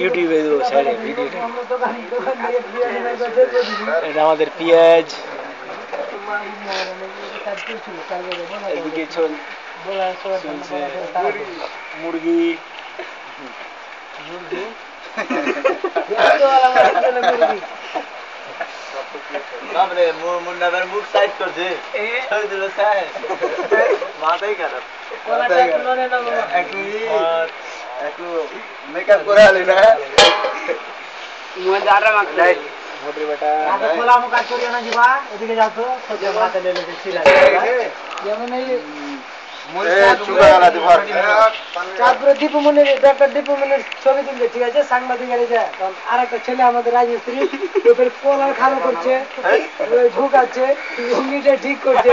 ইউটিউবে দেবো সাইডে ভিডিও। এটা আমাদের পেঁয়াজ, এদিকে চলছে মুরগি। মুন্নাদের মুখ সাইজ করছে মাথাই খারাপ। একটু মেকআপ করে আলি না মোটর বেটা খোলা মুখ কাজ করিও না জিবা এদিকে যাও তো সোজা মাথা লেলে ছিলা যেমন এই তারপরে দীপুমনির ডক্টর দীপুমনির ছবি তুলছে ঠিক আছে সাংবাদিক আর একটা ছেলে আমাদের রাজমিস্ত্রি ওদের কলার খারাপ করছে ঝুঁকাচ্ছে ঠিক করছে